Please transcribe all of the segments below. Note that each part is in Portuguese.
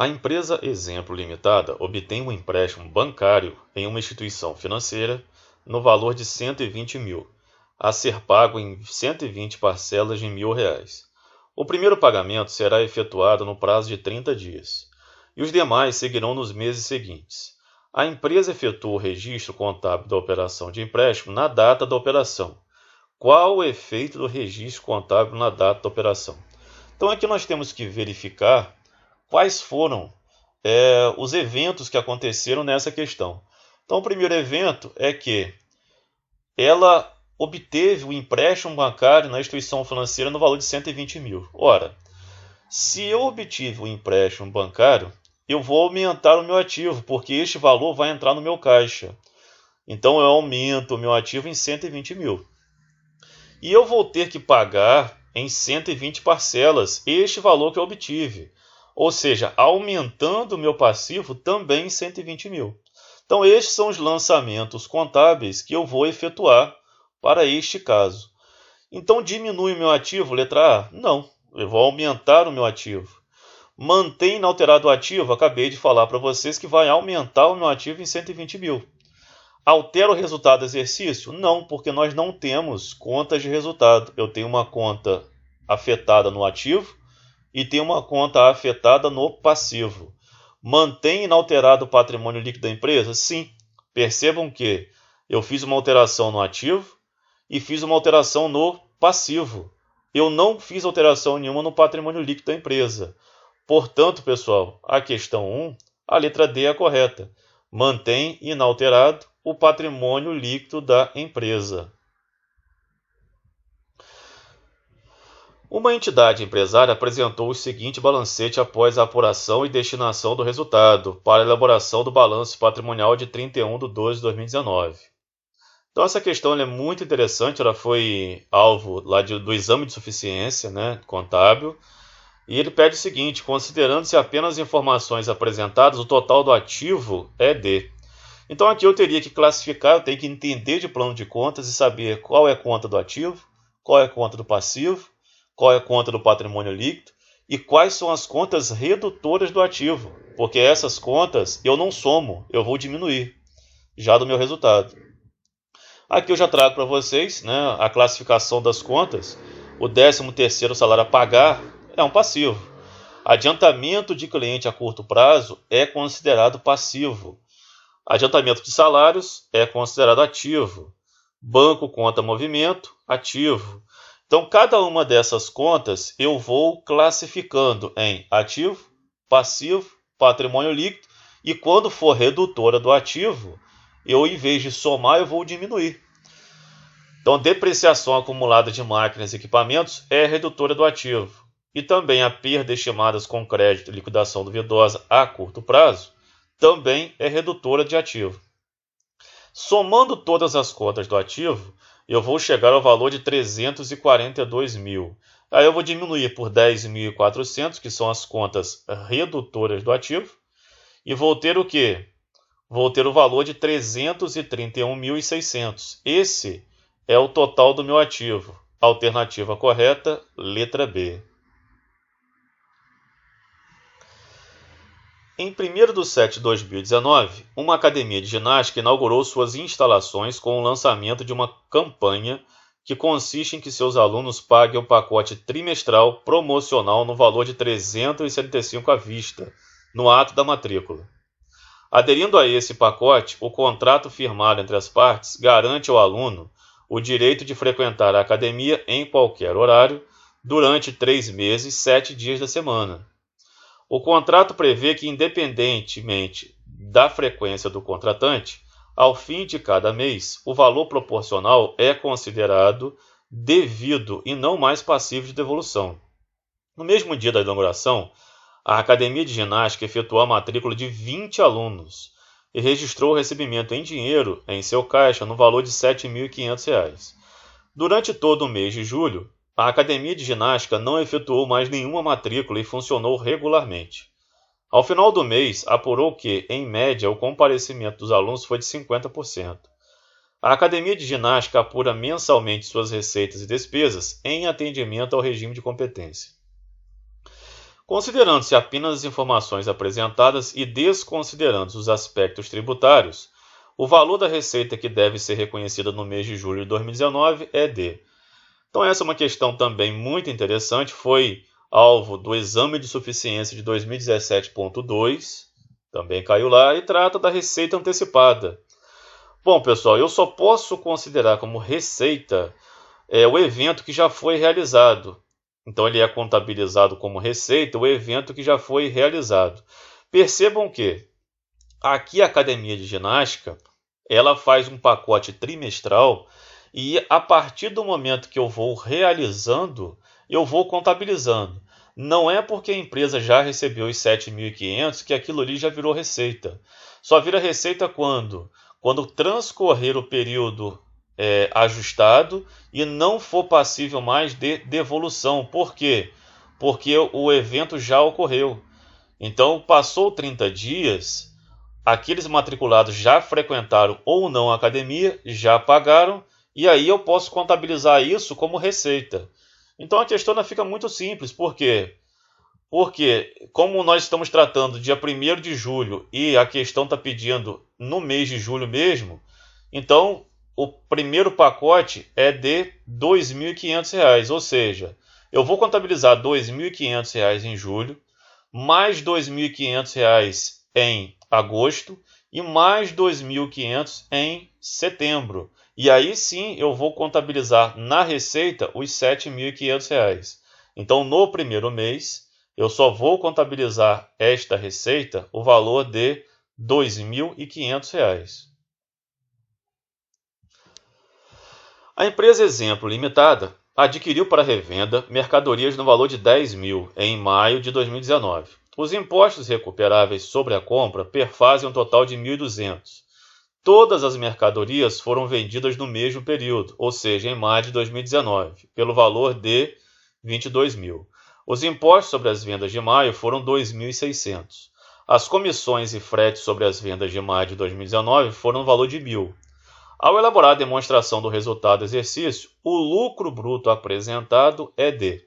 A empresa Exemplo Limitada obtém um empréstimo bancário em uma instituição financeira no valor de 120 mil, a ser pago em 120 parcelas de R$ 1.000. O primeiro pagamento será efetuado no prazo de 30 dias, e os demais seguirão nos meses seguintes. A empresa efetua o registro contábil da operação de empréstimo na data da operação. Qual o efeito do registro contábil na data da operação? Então aqui nós temos que verificar quais foram os eventos que aconteceram nessa questão. Então o primeiro evento é que ela obteve o empréstimo bancário na instituição financeira no valor de 120 mil. Ora, se eu obtive o empréstimo bancário, eu vou aumentar o meu ativo, porque este valor vai entrar no meu caixa. Então eu aumento o meu ativo em 120 mil. E eu vou ter que pagar em 120 parcelas este valor que eu obtive. Ou seja, aumentando o meu passivo também em 120 mil. Então estes são os lançamentos contábeis que eu vou efetuar para este caso. Então diminui o meu ativo, letra A? Não, eu vou aumentar o meu ativo. Mantém inalterado o ativo? Acabei de falar para vocês que vai aumentar o meu ativo em 120 mil. Altera o resultado do exercício? Não, porque nós não temos contas de resultado. Eu tenho uma conta afetada no ativo e tenho uma conta afetada no passivo. Mantém inalterado o patrimônio líquido da empresa? Sim. Percebam que eu fiz uma alteração no ativo e fiz uma alteração no passivo. Eu não fiz alteração nenhuma no patrimônio líquido da empresa. Portanto, pessoal, a questão 1, a letra D é a correta. Mantém inalterado o patrimônio líquido da empresa. Uma entidade empresária apresentou o seguinte balancete após a apuração e destinação do resultado para a elaboração do balanço patrimonial de 31/12/2019. Então essa questão é muito interessante, ela foi alvo lá do exame de suficiência, contábil, e ele pede o seguinte: considerando-se apenas informações apresentadas, o total do ativo é D. Então aqui eu teria que classificar, eu tenho que entender de plano de contas e saber qual é a conta do ativo, qual é a conta do passivo, qual é a conta do patrimônio líquido e quais são as contas redutoras do ativo, porque essas contas eu não somo, eu vou diminuir já do meu resultado. Aqui eu já trago para vocês a classificação das contas. O 13º salário a pagar é um passivo. Adiantamento de cliente a curto prazo é considerado passivo. Adiantamento de salários é considerado ativo. Banco conta movimento, ativo. Então, cada uma dessas contas eu vou classificando em ativo, passivo, patrimônio líquido, e quando for redutora do ativo, eu, em vez de somar, eu vou diminuir. Então, depreciação acumulada de máquinas e equipamentos é redutora do ativo. E também a perda estimadas com crédito e liquidação duvidosa a curto prazo também é redutora de ativo. Somando todas as contas do ativo, eu vou chegar ao valor de 342 mil. Aí eu vou diminuir por 10.400, que são as contas redutoras do ativo, e vou ter o quê? Vou ter o valor de 331.600. Esse é o total do meu ativo. Alternativa correta, letra B. Em 1º/7/2019, uma academia de ginástica inaugurou suas instalações com o lançamento de uma campanha que consiste em que seus alunos paguem o pacote trimestral promocional no valor de R$ 375 à vista, no ato da matrícula. Aderindo a esse pacote, o contrato firmado entre as partes garante ao aluno o direito de frequentar a academia em qualquer horário durante 3 meses, 7 dias da semana. O contrato prevê que, independentemente da frequência do contratante, ao fim de cada mês, o valor proporcional é considerado devido e não mais passivo de devolução. No mesmo dia da inauguração, a Academia de Ginástica efetuou a matrícula de 20 alunos e registrou o recebimento em dinheiro em seu caixa no valor de R$ 7.500. Durante todo o mês de julho, a Academia de Ginástica não efetuou mais nenhuma matrícula e funcionou regularmente. Ao final do mês, apurou que, em média, o comparecimento dos alunos foi de 50%. A Academia de Ginástica apura mensalmente suas receitas e despesas em atendimento ao regime de competência. Considerando-se apenas as informações apresentadas e desconsiderando os aspectos tributários, o valor da receita que deve ser reconhecida no mês de julho de 2019 é de... Então essa é uma questão também muito interessante, foi alvo do exame de suficiência de 2017.2, também caiu lá, e trata da receita antecipada. Bom, pessoal, eu só posso considerar como receita o evento que já foi realizado. Então ele é contabilizado como receita o evento que já foi realizado. Percebam que aqui a Academia de Ginástica, ela faz um pacote trimestral e a partir do momento que eu vou realizando, eu vou contabilizando. Não é porque a empresa já recebeu os 7.500 que aquilo ali já virou receita. Só vira receita quando transcorrer o período ajustado e não for passível mais de devolução. Por quê? Porque o evento já ocorreu. Então, passou 30 dias, aqueles matriculados já frequentaram ou não a academia, já pagaram, e aí eu posso contabilizar isso como receita. Então, a questão fica muito simples. Por quê? Porque, como nós estamos tratando dia 1º de julho e a questão está pedindo no mês de julho mesmo, então o primeiro pacote é de R$ 2.500, ou seja, eu vou contabilizar R$ 2.500 em julho, mais R$ 2.500 em agosto e mais R$ 2.500 em setembro. E aí sim eu vou contabilizar na receita os R$ 7.500. Então no primeiro mês eu só vou contabilizar esta receita o valor de R$ 2.500. A empresa Exemplo Limitada adquiriu para revenda mercadorias no valor de 10 mil em maio de 2019. Os impostos recuperáveis sobre a compra perfazem um total de 1.200. Todas as mercadorias foram vendidas no mesmo período, ou seja, em maio de 2019, pelo valor de 22 mil. Os impostos sobre as vendas de maio foram 2.600. As comissões e fretes sobre as vendas de maio de 2019 foram no valor de 1.000. Ao elaborar a demonstração do resultado do exercício, o lucro bruto apresentado é de...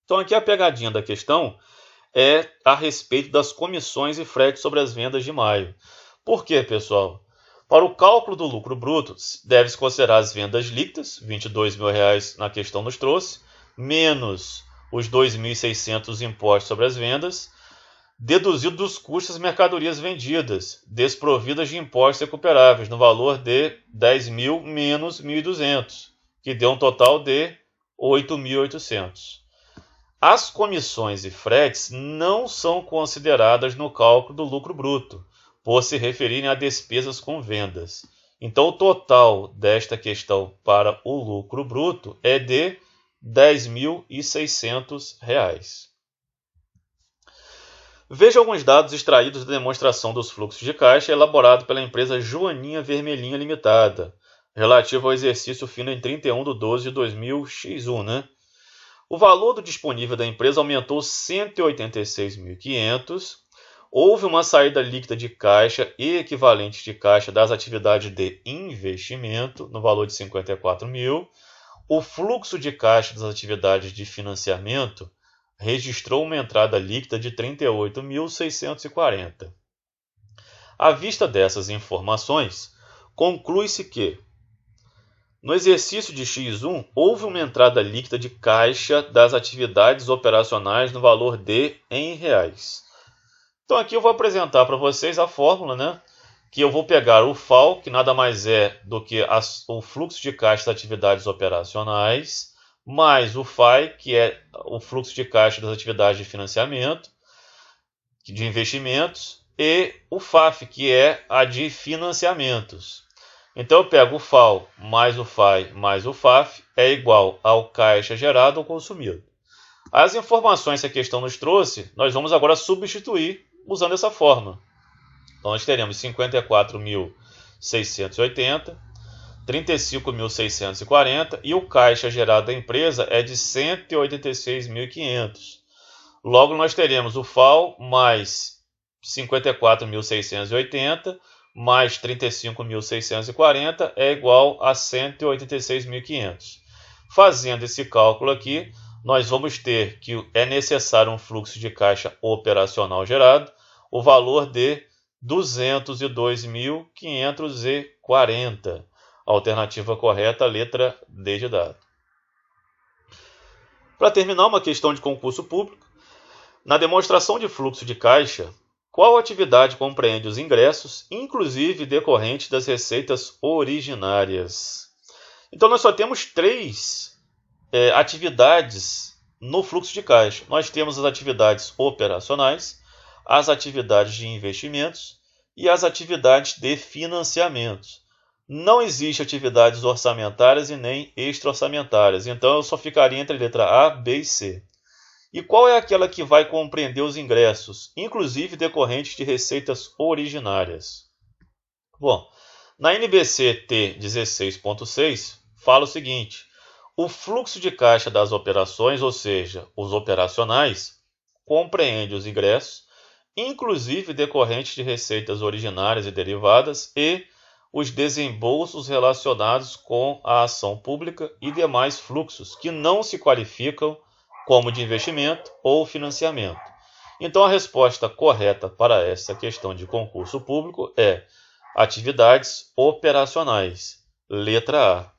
Então aqui a pegadinha da questão é a respeito das comissões e fretes sobre as vendas de maio. Por quê, pessoal? Para o cálculo do lucro bruto, deve-se considerar as vendas líquidas, R$ 22 mil na questão nos trouxe, menos os 2.600 impostos sobre as vendas, deduzido dos custos das mercadorias vendidas, desprovidas de impostos recuperáveis, no valor de 10 mil menos 1.200, que deu um total de 8.800. As comissões e fretes não são consideradas no cálculo do lucro bruto, por se referirem a despesas com vendas. Então, o total desta questão para o lucro bruto é de R$ 10.600. Veja alguns dados extraídos da demonstração dos fluxos de caixa elaborado pela empresa Joaninha Vermelhinha Limitada, relativo ao exercício fino em 31/12/2000 x1, O valor do disponível da empresa aumentou 186.500. Houve uma saída líquida de caixa e equivalentes de caixa das atividades de investimento, no valor de 54 mil. O fluxo de caixa das atividades de financiamento registrou uma entrada líquida de 38.640. À vista dessas informações, conclui-se que, no exercício de X1, houve uma entrada líquida de caixa das atividades operacionais no valor de em reais. Então aqui eu vou apresentar para vocês a fórmula, que eu vou pegar o FAO, que nada mais é do que o fluxo de caixa das atividades operacionais, mais o FAI, que é o fluxo de caixa das atividades de financiamento, de investimentos, e o FAF, que é a de financiamentos. Então eu pego o FAO mais o FAI mais o FAF é igual ao caixa gerado ou consumido. As informações que a questão nos trouxe, nós vamos agora substituir usando essa fórmula. Então nós teremos 54.680, 35.640 e o caixa gerado da empresa é de 186.500. Logo nós teremos o FAO mais 54.680 mais 35.640 é igual a 186.500. Fazendo esse cálculo aqui, nós vamos ter que é necessário um fluxo de caixa operacional gerado, o valor de 202.540. Alternativa correta, letra D de dado. Para terminar, uma questão de concurso público. Na demonstração de fluxo de caixa, qual atividade compreende os ingressos, inclusive decorrentes das receitas originárias? Então, nós só temos três atividades no fluxo de caixa. Nós temos as atividades operacionais, as atividades de investimentos e as atividades de financiamentos. Não existe atividades orçamentárias e nem extra-orçamentárias, então eu só ficaria entre a letra A, B e C. E qual é aquela que vai compreender os ingressos, inclusive decorrentes de receitas originárias? Bom, na NBC T 16.6 fala o seguinte: o fluxo de caixa das operações, ou seja, os operacionais, compreende os ingressos, inclusive decorrentes de receitas originárias e derivadas, e os desembolsos relacionados com a ação pública e demais fluxos que não se qualificam como de investimento ou financiamento. Então, a resposta correta para essa questão de concurso público é atividades operacionais, letra A.